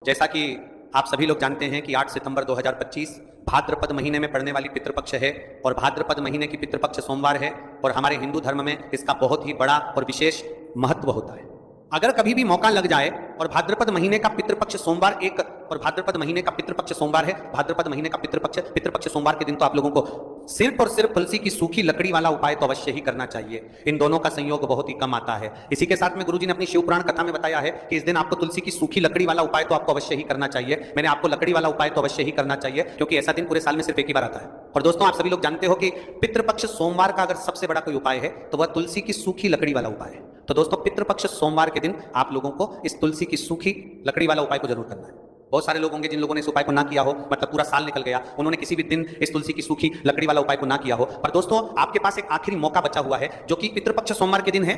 जैसा कि आप सभी लोग जानते हैं कि 8 सितंबर 2025 भाद्रपद महीने में पड़ने वाली पितृपक्ष है और भाद्रपद महीने की पितृपक्ष सोमवार है और हमारे हिंदू धर्म में इसका बहुत ही बड़ा और विशेष महत्व होता है। अगर कभी भी मौका लग जाए और भाद्रपद महीने का पितृपक्ष सोमवार एक और भाद्रपद महीने का पितृपक्ष सोमवार है, भाद्रपद महीने का पितृपक्ष सोमवार के दिन तो आप लोगों को सिर्फ और सिर्फ तुलसी की सूखी लकड़ी वाला उपाय तो अवश्य ही करना चाहिए। इन दोनों का संयोग बहुत ही कम आता है। इसी के साथ में गुरुजी ने अपनी शिव पुराण कथा में बताया है कि इस दिन आपको तुलसी की सूखी लकड़ी वाला उपाय तो आपको अवश्य ही करना चाहिए। मैंने आपको लकड़ी वाला उपाय तो अवश्य ही करना चाहिए क्योंकि ऐसा दिन पूरे साल में सिर्फ एक ही बार आता है। और दोस्तों, आप सभी लोग जानते हो कि पितृपक्ष सोमवार का अगर सबसे बड़ा कोई उपाय है तो वह तुलसी की सूखी लकड़ी वाला उपाय है। तो दोस्तों, पितृपक्ष सोमवार के दिन आप लोगों को इस तुलसी की सूखी लकड़ी वाला उपाय को जरूर करना है। बहुत सारे लोग होंगे जिन लोगों ने इस उपाय को ना किया हो, मतलब पूरा साल निकल गया, उन्होंने किसी भी दिन इस तुलसी की सूखी लकड़ी वाला उपाय को ना किया हो। पर दोस्तों, आपके पास एक आखिरी मौका बचा हुआ है जो कि पितृपक्ष सोमवार के दिन है।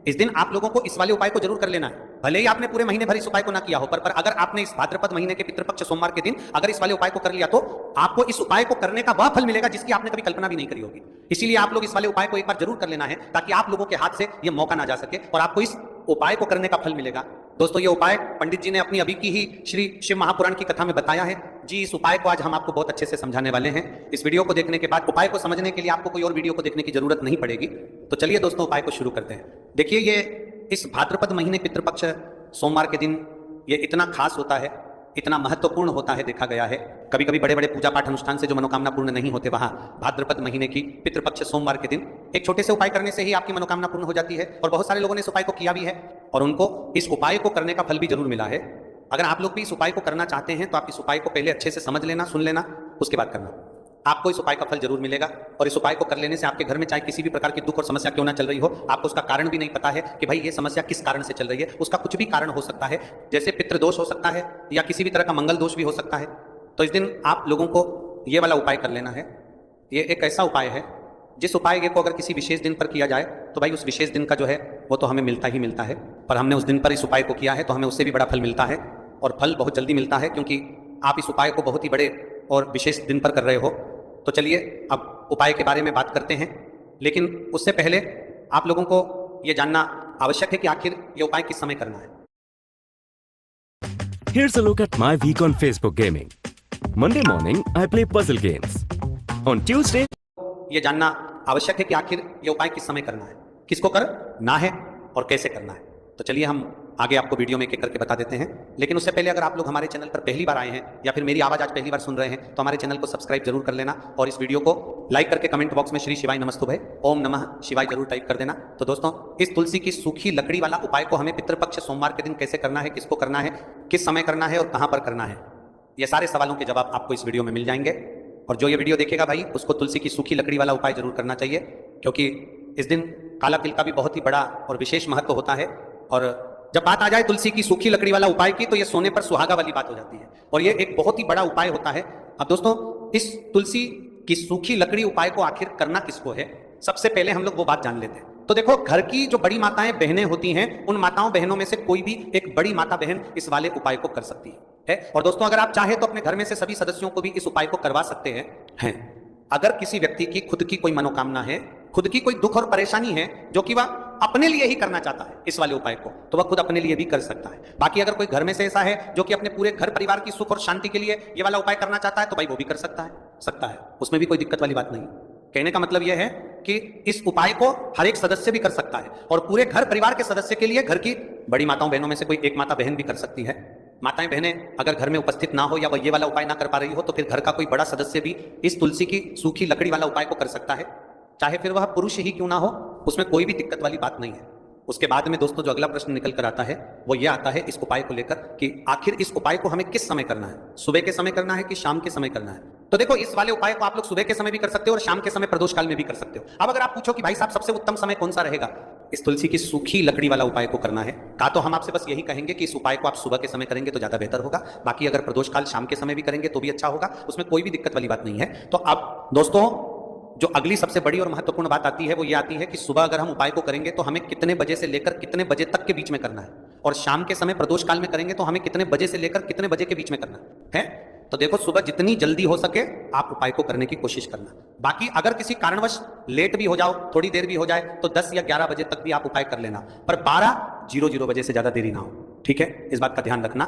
इस दिन आप लोगों को इस वाले उपाय को जरूर कर लेना है। भले ही आपने पूरे महीने भर इस उपाय को ना किया हो, पर अगर आपने इस भाद्रपद महीने के पितृपक्ष सोमवार के दिन अगर इस वाले उपाय को कर लिया तो आपको इस उपाय को करने का वह फल मिलेगा जिसकी आपने कभी कल्पना भी नहीं करी होगी। इसीलिए आप लोग इस वाले उपाय को एक बार जरूर कर लेना है ताकि आप लोगों के हाथ से यह मौका ना जा सके और आपको इस उपाय को करने का फल मिलेगा। दोस्तों, ये उपाय पंडित जी ने अपनी अभी की ही श्री शिव महापुराण की कथा में बताया है जी। इस उपाय को आज हम आपको बहुत अच्छे से समझाने वाले हैं। इस वीडियो को देखने के बाद उपाय को समझने के लिए आपको कोई और वीडियो को देखने की जरूरत नहीं पड़ेगी। तो चलिए दोस्तों, उपाय को शुरू करते हैं। देखिए, ये इस भाद्रपद महीने पितृपक्ष सोमवार के दिन ये इतना खास होता है, इतना महत्वपूर्ण होता है। देखा गया है कभी कभी बड़े बड़े पूजा पाठ अनुष्ठान से जो मनोकामना पूर्ण नहीं होते, वहां भाद्रपद महीने की पितृपक्ष सोमवार के दिन एक छोटे से उपाय करने से ही आपकी मनोकामना पूर्ण हो जाती है। और बहुत सारे लोगों ने इस उपाय को किया भी है और उनको इस उपाय को करने का फल भी जरूर मिला है। अगर आप लोग भी इस उपाय को करना चाहते हैं तो आप इस उपाय को पहले अच्छे से समझ लेना, सुन लेना, उसके बाद करना। आपको इस उपाय का फल जरूर मिलेगा। और इस उपाय को कर लेने से आपके घर में चाहे किसी भी प्रकार की दुख और समस्या क्यों ना चल रही हो, आपको उसका कारण भी नहीं पता है कि भाई ये समस्या किस कारण से चल रही है, उसका कुछ भी कारण हो सकता है। जैसे पितृदोष हो सकता है या किसी भी तरह का मंगल दोष भी हो सकता है। तो इस दिन आप लोगों को ये वाला उपाय कर लेना है। ये एक ऐसा उपाय है जिस उपाय को अगर किसी विशेष दिन पर किया जाए तो भाई उस विशेष दिन का जो है वो तो हमें मिलता ही मिलता है। पर हमने उस दिन पर इस उपाय को किया है तो हमें उससे भी बड़ा फल मिलता है और फल बहुत जल्दी मिलता है क्योंकि आप इस उपाय को बहुत ही बड़े और विशेष दिन पर कर रहे हो। तो चलिए अब उपाय के बारे में बात करते हैं, लेकिन उससे पहले आप लोगों को यह जानना आवश्यक है कि आखिर यह उपाय किस समय करना है। Here's a look at my week on Facebook gaming. Monday morning, I play puzzle games. On Tuesday, यह जानना आवश्यक है कि आखिर यह उपाय किस समय करना है, किसको करना है और कैसे करना है। तो चलिए हम आगे आपको वीडियो में एक एक करके बता देते हैं। लेकिन उससे पहले अगर आप लोग हमारे चैनल पर पहली बार आए हैं या फिर मेरी आवाज़ आज पहली बार सुन रहे हैं तो हमारे चैनल को सब्सक्राइब जरूर कर लेना और इस वीडियो को लाइक करके कमेंट बॉक्स में श्री शिवाय नमस्तुभय ओम नमः शिवाय जरूर टाइप कर देना। तो दोस्तों, इस तुलसी की सूखी लकड़ी वाला उपाय को हमें पितृपक्ष सोमवार के दिन कैसे करना है, किसको करना है, किस समय करना है और कहाँ पर करना है, ये सारे सवालों के जवाब आपको इस वीडियो में मिल जाएंगे। और जो ये वीडियो देखेगा भाई उसको तुलसी की सूखी लकड़ी वाला उपाय जरूर करना चाहिए क्योंकि इस दिन काला तिल का भी बहुत ही बड़ा और विशेष महत्व होता है। और जब बात आ जाए तुलसी की सूखी लकड़ी वाला उपाय की तो ये सोने पर सुहागा वाली बात हो जाती है और ये एक बहुत ही बड़ा उपाय होता है। अब दोस्तों, इस तुलसी की सूखी लकड़ी उपाय को आखिर करना किसको है, सबसे पहले हम लोग वो बात जान लेते हैं। तो देखो, घर की जो बड़ी माताएं बहनें होती हैं, उन माताओं बहनों में से कोई भी एक बड़ी माता बहन इस वाले उपाय को कर सकती है। और दोस्तों, अगर आप चाहें तो अपने घर में से सभी सदस्यों को भी इस उपाय को करवा सकते हैं। अगर किसी व्यक्ति की खुद की कोई मनोकामना है, खुद की कोई दुख और परेशानी है जो कि वह अपने लिए ही करना चाहता है इस वाले उपाय को, तो वह खुद अपने लिए भी कर सकता है। बाकी अगर कोई घर में से ऐसा है जो कि अपने पूरे घर परिवार की सुख और शांति के लिए ये वाला उपाय करना चाहता है तो भाई वो भी कर सकता है। उसमें भी कोई दिक्कत वाली बात नहीं। कहने का मतलब यह है कि इस उपाय को हर एक सदस्य भी कर सकता है और पूरे घर परिवार के सदस्य के लिए घर की बड़ी माताओं बहनों में से कोई एक माता बहन भी कर सकती है। माताएं बहनें अगर घर में उपस्थित ना हो या वह ये वाला उपाय ना कर पा रही हो तो फिर घर का कोई बड़ा सदस्य भी इस तुलसी की सूखी लकड़ी वाला उपाय को कर सकता है, चाहे फिर वह पुरुष ही क्यों ना हो, उसमें कोई भी दिक्कत वाली बात नहीं है। उसके बाद में दोस्तों जो अगला प्रश्न निकल कर आता है वो ये आता है इस उपाय को लेकर कि आखिर इस उपाय को हमें किस समय करना है, सुबह के समय करना है कि शाम के समय करना है। तो देखो, इस वाले उपाय को आप लोग सुबह के समय भी कर सकते हो और शाम के समय प्रदोष काल में भी कर सकते हो। अब अगर आप पूछो कि भाई साहब सबसे उत्तम समय कौन सा रहेगा इस तुलसी की सूखी लकड़ी वाला उपाय को करना है, का तो हम आपसे बस यही कहेंगे कि इस उपाय को आप सुबह के समय करेंगे तो ज्यादा बेहतर होगा। बाकी अगर प्रदोष काल शाम के समय भी करेंगे तो भी अच्छा होगा, उसमें कोई भी दिक्कत वाली बात नहीं है। तो अब दोस्तों, जो अगली सबसे बड़ी और महत्वपूर्ण बात आती है वो ये आती है कि सुबह अगर हम उपाय को करेंगे तो हमें कितने बजे से लेकर कितने बजे तक के बीच में करना है, और शाम के समय प्रदोष काल में करेंगे तो हमें कितने बजे से लेकर कितने बजे के बीच में करना है। तो देखो, सुबह जितनी जल्दी हो सके आप उपाय को करने की कोशिश करना। बाकी अगर किसी कारणवश लेट भी हो जाओ, थोड़ी देर भी हो जाए, तो 10 या 11 बजे तक भी आप उपाय कर लेना, पर 12:00 बजे से ज्यादा देरी ना हो। ठीक है, इस बात का ध्यान रखना।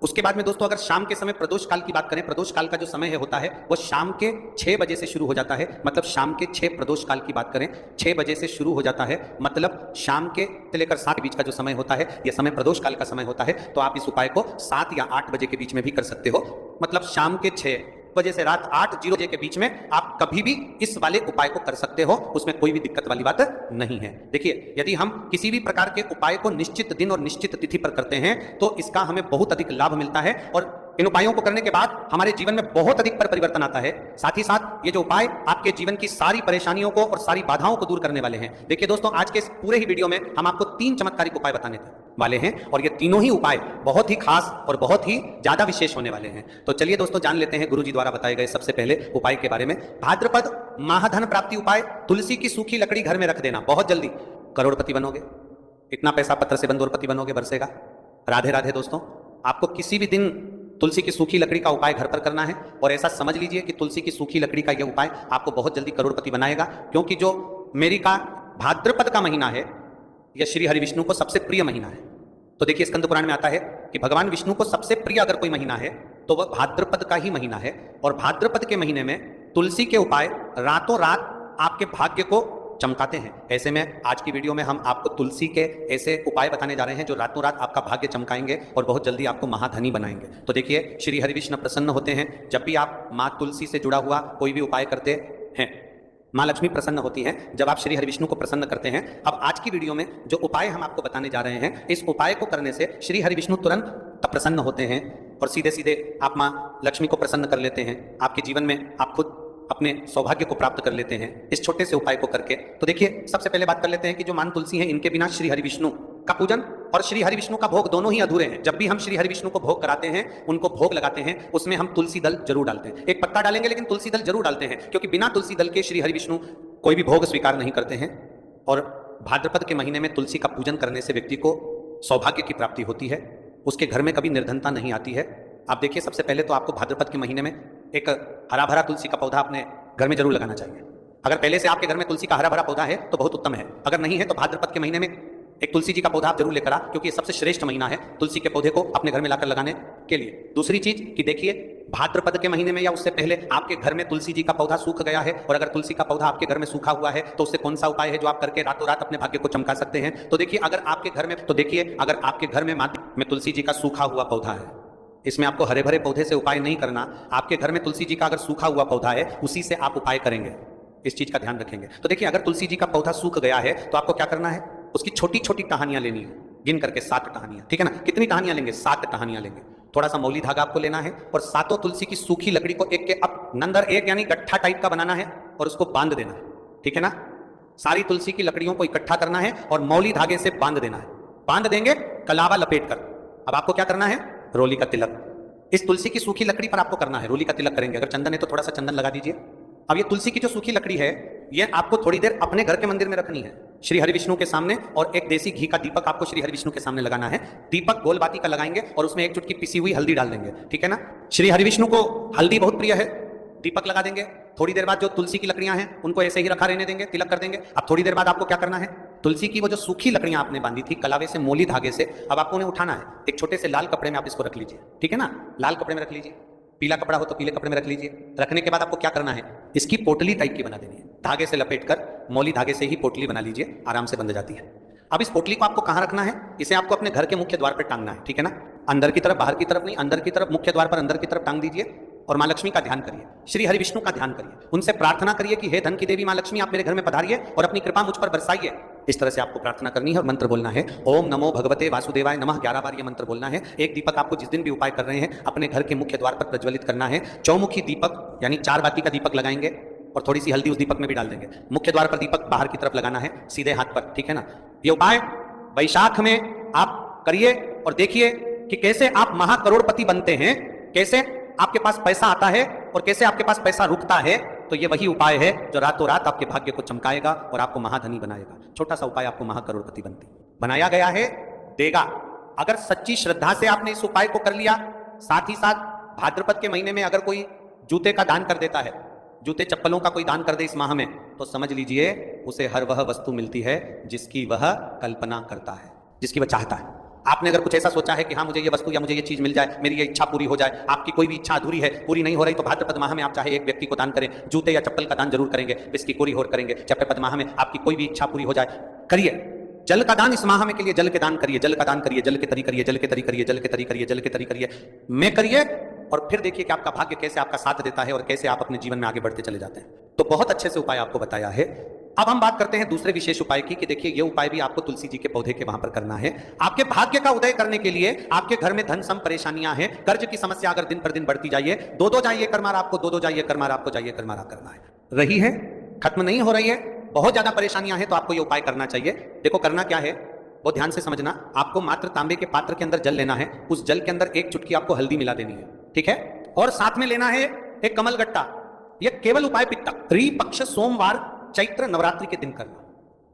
उसके बाद में दोस्तों अगर शाम के समय प्रदोष काल की बात करें, प्रदोष काल का जो समय है होता है वो शाम के 6 बजे से शुरू हो जाता है। मतलब शाम के 6 प्रदोष काल की बात करें 6 बजे से शुरू हो जाता है। मतलब शाम के से लेकर 7 के बीच का जो समय होता है यह समय प्रदोष काल का समय होता है। तो आप इस उपाय को 7 या 8 बजे के बीच में भी कर सकते हो। मतलब शाम के 6 बजे से रात 8 बजे के बीच में आप कभी भी इस वाले उपाय को कर सकते हो, उसमें कोई भी दिक्कत वाली बात नहीं है। देखिए, यदि हम किसी भी प्रकार के उपाय को निश्चित दिन और निश्चित तिथि पर करते हैं तो इसका हमें बहुत अधिक लाभ मिलता है और इन उपायों को करने के बाद हमारे जीवन में बहुत अधिक परिवर्तन आता है। साथ ही साथ ये जो उपाय आपके जीवन की सारी परेशानियों को और सारी बाधाओं को दूर करने वाले हैं। देखिए दोस्तों, आज के इस पूरे ही वीडियो में हम आपको 3 चमत्कारिक उपाय बताने वाले हैं और ये तीनों ही उपाय बहुत ही खास और बहुत ही ज्यादा विशेष होने वाले हैं। तो चलिए दोस्तों, जान लेते हैं गुरुजी द्वारा बताए गए सबसे पहले उपाय के बारे में। भाद्रपद महाधन प्राप्ति उपाय, तुलसी की सूखी लकड़ी घर में रख देना, बहुत जल्दी करोड़पति बनोगे। इतना पैसा पत्र से बंदोरपति बनोगे, बरसेगा। राधे राधे दोस्तों, आपको किसी भी दिन तुलसी की सूखी लकड़ी का उपाय घर पर करना है और ऐसा समझ लीजिए कि तुलसी की सूखी लकड़ी का यह उपाय आपको बहुत जल्दी करोड़पति बनाएगा। क्योंकि जो मेरी का भाद्रपद का महीना है यह श्री हरि विष्णु को सबसे प्रिय महीना है। तो देखिए, स्कंद पुराण में आता है कि भगवान विष्णु को सबसे प्रिय अगर कोई महीना है तो वह भाद्रपद का ही महीना है। और भाद्रपद के महीने में तुलसी के उपाय रातों रात आपके भाग्य को चमकाते हैं। ऐसे में आज की वीडियो में हम आपको तुलसी के ऐसे उपाय बताने जा रहे हैं जो रातों रात आपका भाग्य चमकाएंगे और बहुत जल्दी आपको महाधनी बनाएंगे। तो देखिए, श्री हरिविष्णु प्रसन्न होते हैं जब भी आप माँ तुलसी से जुड़ा हुआ कोई भी उपाय करते हैं। माँ लक्ष्मी प्रसन्न होती हैं जब आप श्री हरिविष्णु को प्रसन्न करते हैं। अब आज की वीडियो में जो उपाय हम आपको बताने जा रहे हैं, इस उपाय को करने से श्री हरिविष्णु तुरंत प्रसन्न होते हैं और सीधे सीधे आप माँ लक्ष्मी को प्रसन्न कर लेते हैं। आपके जीवन में आप खुद अपने सौभाग्य को प्राप्त कर लेते हैं इस छोटे से उपाय को करके। तो देखिए, सबसे पहले बात कर लेते हैं कि जो मान तुलसी है, इनके बिना श्री हरि विष्णु का पूजन और श्री हरि विष्णु का भोग दोनों ही अधूरे हैं। जब भी हम श्री हरि विष्णु को भोग कराते हैं, उनको भोग लगाते हैं, उसमें हम तुलसी दल जरूर डालते हैं। एक पत्ता डालेंगे लेकिन तुलसी दल जरूर डालते हैं, क्योंकि बिना तुलसी दल के श्री हरि विष्णु कोई भी भोग स्वीकार नहीं करते हैं। और भाद्रपद के महीने में तुलसी का पूजन करने से व्यक्ति को सौभाग्य की प्राप्ति होती है, उसके घर में कभी निर्धनता नहीं आती है। आप देखिए, सबसे पहले तो आपको भाद्रपद के महीने में एक हरा भरा तुलसी का पौधा अपने घर में जरूर लगाना चाहिए। अगर पहले से आपके घर में तुलसी का हरा भरा पौधा है तो बहुत उत्तम है। अगर नहीं है तो भाद्रपद के महीने में एक तुलसी जी का पौधा आप जरूर लेकर आ, क्योंकि ये सबसे श्रेष्ठ महीना है तुलसी के पौधे को अपने घर में लाकर लगाने के लिए। दूसरी चीज कि देखिए, भाद्रपद के महीने में या उससे पहले आपके घर में तुलसी जी का पौधा सूख गया है और अगर तुलसी का पौधा आपके घर में सूखा हुआ है तो उससे कौन सा उपाय है जो आप करके रातों रात अपने भाग्य को चमका सकते हैं। तो देखिए, अगर आपके घर में तुलसी जी का सूखा हुआ पौधा है, इसमें आपको हरे भरे पौधे से उपाय नहीं करना। आपके घर में तुलसी जी का अगर सूखा हुआ पौधा है, उसी से आप उपाय करेंगे, इस चीज का ध्यान रखेंगे। तो देखिए, अगर तुलसी जी का पौधा सूख गया है तो आपको क्या करना है, उसकी छोटी छोटी टहनियां लेनी है, गिन करके 7 टहनियां, ठीक है ना। कितनी टहनियां लेंगे? 7 टहनियां लेंगे। थोड़ा सा मौली धागा आपको लेना है और 7 तुलसी की सूखी लकड़ी को एक के अब नंदर एक यानी गट्ठा टाइप का बनाना है और उसको बांध देना है, ठीक है ना। सारी तुलसी की लकड़ियों को इकट्ठा करना है और मौली धागे से बांध देना है। बांध देंगे कलावा लपेट कर। अब आपको क्या करना है, रोली का तिलक इस तुलसी की सूखी लकड़ी पर आपको करना है। रोली का तिलक करेंगे, अगर चंदन है तो थोड़ा सा चंदन लगा दीजिए। अब ये तुलसी की जो सूखी लकड़ी है, ये आपको थोड़ी देर अपने घर के मंदिर में रखनी है, श्री हरि विष्णु के सामने। और एक देसी घी का दीपक आपको श्री हरि विष्णु के सामने लगाना है। दीपक गोल बाती का लगाएंगे और उसमें एक चुटकी पिसी हुई हल्दी डाल देंगे, ठीक है ना। श्री हरि विष्णु को हल्दी बहुत प्रिय है। दीपक लगा देंगे। थोड़ी देर बाद जो तुलसी की लकड़ियां हैं उनको ऐसे ही रखा रहने देंगे, तिलक कर देंगे। अब थोड़ी देर बाद आपको क्या करना है, तुलसी की वो जो सूखी लकड़ियां आपने बांधी थी कलावे से मोली धागे से, अब आपको उन्हें उठाना है। एक छोटे से लाल कपड़े में आप इसको रख लीजिए, ठीक है ना। लाल कपड़े में रख लीजिए, पीला कपड़ा हो तो पीले कपड़े में रख लीजिए। रखने के बाद आपको क्या करना है, इसकी पोटली टाइप की बना देनी है। धागे से लपेटकर मौली धागे से ही पोटली बना लीजिए, आराम से बंध जाती है। अब इस पोटली को आपको कहाँ रखना है, इसे आपको अपने घर के मुख्य द्वार पर टांगना है, ठीक है ना। अंदर की तरफ, बाहर की तरफ नहीं, अंदर की तरफ, मुख्य द्वार पर अंदर की तरफ टांग दीजिए और माँ लक्ष्मी का ध्यान करिए, श्री हरि विष्णु का ध्यान करिए। उनसे प्रार्थना करिए कि हे धन की देवी माँ लक्ष्मी, आप मेरे घर में पधारिए और अपनी कृपा मुझ पर बरसाइए। इस तरह से आपको प्रार्थना करनी है और मंत्र बोलना है, ओम नमो भगवते वासुदेवाय नमः। 11 बार ये मंत्र बोलना है। एक दीपक आपको जिस दिन भी उपाय कर रहे हैं अपने घर के मुख्य द्वार पर प्रज्वलित करना है। चौमुखी दीपक यानी 4 बाती का दीपक लगाएंगे और थोड़ी सी हल्दी उस दीपक में भी डाल देंगे। मुख्य द्वार पर दीपक बाहर की तरफ लगाना है, सीधे हाथ पर, ठीक है ना। ये उपाय वैशाख में आप करिए और देखिए कि कैसे आप महाकरोड़पति बनते हैं, कैसे आपके पास पैसा आता है और कैसे आपके पास पैसा रुकता है। तो ये वही उपाय है जो रातों रात आपके भाग्य को चमकाएगा और आपको महाधनी बनाएगा। छोटा सा उपाय आपको महाकरोड़पति बनाया गया है, देगा। अगर सच्ची श्रद्धा से आपने इस उपाय को कर लिया, साथ ही साथ भाद्रपद के महीने में अगर कोई जूते का दान कर देता है, जूते चप्पलों का कोई दान कर दे इस माह में, तो समझ लीजिए उसे हर वह वस्तु मिलती है जिसकी वह कल्पना करता है, जिसकी वह चाहता है। आपने अगर कुछ ऐसा सोचा है कि हाँ मुझे ये वस्तु या मुझे ये चीज मिल जाए, मेरी ये इच्छा पूरी हो जाए, आपकी कोई भी इच्छा अधूरी है, पूरी नहीं हो रही, तो भाद्रपद माह में आप चाहे एक व्यक्ति को दान करें, जूते या चप्पल का दान जरूर करेंगे, इसकी कोरी होर करेंगे। चैप्टर माह में आपकी कोई भी इच्छा पूरी हो जाए, करिए। जल का दान इस माह में के लिए जल के दान करिए, जल का दान करिए, जल के तरी करिए, जल के तरी करिए, जल के तरी करिए, जल के तरी करिए, मैं करिए, और फिर देखिए कि आपका भाग्य कैसे आपका साथ देता है और कैसे आप अपने जीवन में आगे बढ़ते चले जाते हैं। तो बहुत अच्छे से उपाय आपको बताया है। अब हम बात करते हैं दूसरे विशेष उपाय की कि देखिए ये उपाय भी आपको तुलसी जी के पौधे के वहां पर करना है। आपके भाग्य का उदय करने के लिए आपके घर में धन सम परेशानियां हैं, कर्ज की समस्या अगर दिन पर दिन बढ़ती जाइए, दो जाइए करमार आपको, दो जाइए करमार आपको, जाइए करमार करना है, रही है, खत्म नहीं हो रही है, बहुत ज्यादा परेशानियां हैं, तो आपको ये उपाय करना चाहिए। देखो करना क्या है वो ध्यान से समझना। आपको मात्र तांबे के पात्र के अंदर जल लेना है, उस जल के अंदर एक चुटकी आपको हल्दी मिला देनी है, ठीक है, और साथ में लेना है एक कमल गट्टा। यह केवल उपाय पितृ पक्ष सोमवार चैत्र नवरात्रि के दिन करना।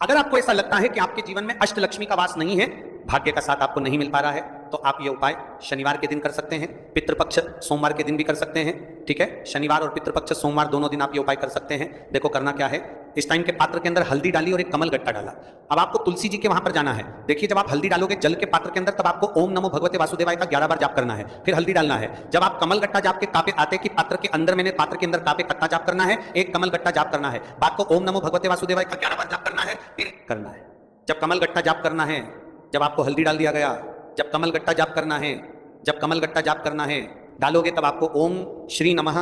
अगर आपको ऐसा लगता है कि आपके जीवन में अष्टलक्ष्मी का वास नहीं है, भाग्य का साथ आपको नहीं मिल पा रहा है, तो आप ये उपाय शनिवार के दिन कर सकते हैं, पितृपक्ष सोमवार के दिन भी कर सकते हैं, ठीक है, शनिवार और पितृपक्ष सोमवार दोनों दिन आप ये उपाय कर सकते हैं। देखो करना क्या है, इस टाइम के पात्र के अंदर हल्दी डाली और एक कमल गट्टा डाला। अब आपको तुलसी जी के वहां पर जाना है। देखिए जब आप हल्दी डालोगे जल के पात्र के अंदर, तब आपको ओम नमो भगवते वासुदेवाय का 11 बार जाप करना है, फिर हल्दी डालना है। जब आप कमल गट्टा जाप के कापे आते कि पात्र के अंदर, मैंने पात्र के अंदर कापे कट्टा जाप करना है, एक कमल गट्टा जाप करना है, आपको ओम नमो भगवते वासुदेवाय का 11 बार जाप करना है, फिर करना है। जब कमल गट्टा जाप करना है, जब आपको हल्दी डाल दिया गया, जब कमल गट्टा जाप करना है, जब कमल गट्टा जाप करना है डालोगे, तब आपको ओम श्री नमः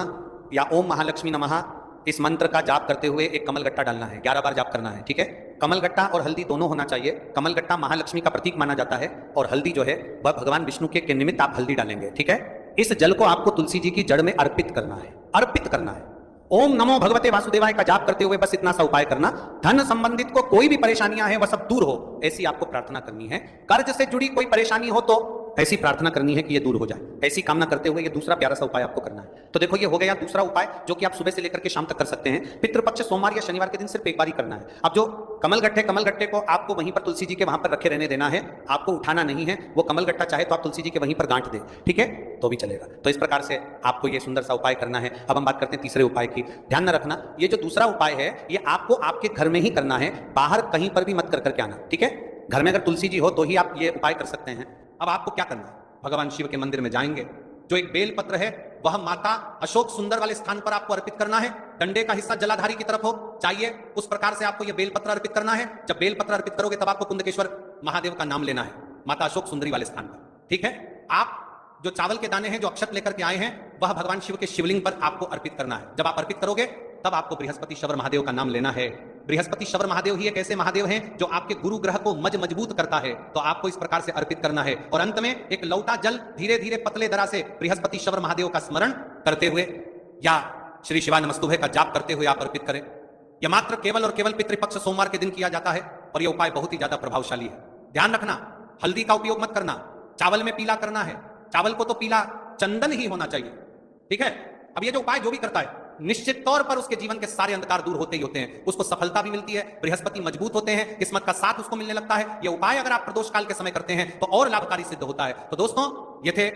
या ओम महालक्ष्मी नमः इस मंत्र का जाप करते हुए एक कमल गट्टा डालना है, 11 बार जाप करना है, ठीक है। कमल गट्टा और हल्दी दोनों होना चाहिए। कमल गट्टा महालक्ष्मी का प्रतीक माना जाता है और हल्दी जो है वह भगवान विष्णु के निमित्त आप हल्दी डालेंगे, ठीक है। इस जल को आपको तुलसी जी की जड़ में अर्पित करना है, अर्पित करना है। ओम नमो भगवते वासुदेवाय का जाप करते हुए बस इतना सा उपाय करना। धन संबंधित को कोई भी परेशानियां हैं वह सब दूर हो, ऐसी आपको प्रार्थना करनी है। कर्ज से जुड़ी कोई परेशानी हो तो ऐसी प्रार्थना करनी है कि ये दूर हो जाए, ऐसी कामना करते हुए ये दूसरा प्यारा सा उपाय आपको करना है। तो देखो ये हो गया दूसरा उपाय, जो कि आप सुबह से लेकर के शाम तक कर सकते हैं। पितृपक्ष सोमवार या शनिवार के दिन सिर्फ एक बार ही करना है। अब जो कमल गट्टे को आपको वहीं पर तुलसी जी के वहां पर रखे रहने देना है, आपको उठाना नहीं है। वो कमल गट्टा चाहे तो आप तुलसी जी के वहीं पर गांठ दें, ठीक है, तो भी चलेगा। तो इस प्रकार से आपको ये सुंदर सा उपाय करना है। अब हम बात करते हैं तीसरे उपाय की। ध्यान न रखना, ये जो दूसरा उपाय है ये आपको आपके घर में ही करना है, बाहर कहीं पर भी मत कर करके आना, ठीक है। घर में अगर तुलसी जी हो तो ही आप ये उपाय कर सकते हैं। अब आपको क्या करना है, भगवान शिव के मंदिर में जाएंगे, जो एक बेल पत्र है वह माता अशोक सुंदर वाले स्थान पर आपको अर्पित करना है। डंडे का हिस्सा जलाधारी की तरफ हो चाहिए, उस प्रकार से आपको यह बेल पत्र अर्पित करना है। जब बेल पत्र अर्पित करोगे तब आपको कुंदकेश्वर महादेव का नाम लेना है, माता अशोक सुंदरी वाले स्थान पर, ठीक है। आप जो चावल के दाने हैं, जो अक्षत लेकर के आए हैं, वह भगवान शिव के शिवलिंग पर आपको अर्पित करना है। जब आप अर्पित करोगे तब आपको बृहस्पति शवर महादेव का नाम लेना है। बृहस्पति शवर महादेव ही एक ऐसे महादेव हैं जो आपके गुरु ग्रह को मजबूत करता है, तो आपको इस प्रकार से अर्पित करना है। और अंत में एक लौटा जल धीरे धीरे पतले दरा से बृहस्पति शवर महादेव का स्मरण करते हुए या श्री शिवाय नमस्तुभे का जाप करते हुए आप अर्पित करें। यह मात्र केवल और केवल पितृपक्ष सोमवार के दिन किया जाता है और यह उपाय बहुत ही ज्यादा प्रभावशाली है। ध्यान रखना, हल्दी का उपयोग मत करना, चावल में पीला करना है। चावल को तो पीला चंदन ही होना चाहिए, ठीक है। अब ये जो उपाय जो भी करता है, निश्चित तौर पर उसके जीवन के सारे अंधकार दूर होते ही होते हैं, उसको सफलता भी मिलती है, बृहस्पति मजबूत होते हैं, किस्मत का साथ उसको मिलने लगता है। यह उपाय अगर आप प्रदोष काल के समय करते हैं तो और लाभकारी सिद्ध होता है। तो दोस्तों ये थे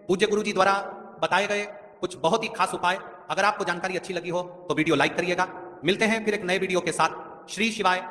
पूज्य गुरु जी द्वारा बताए गए कुछ बहुत ही खास उपाय। अगर आपको जानकारी अच्छी लगी हो तो वीडियो लाइक करिएगा। मिलते हैं फिर एक नए वीडियो के साथ। श्री शिवाय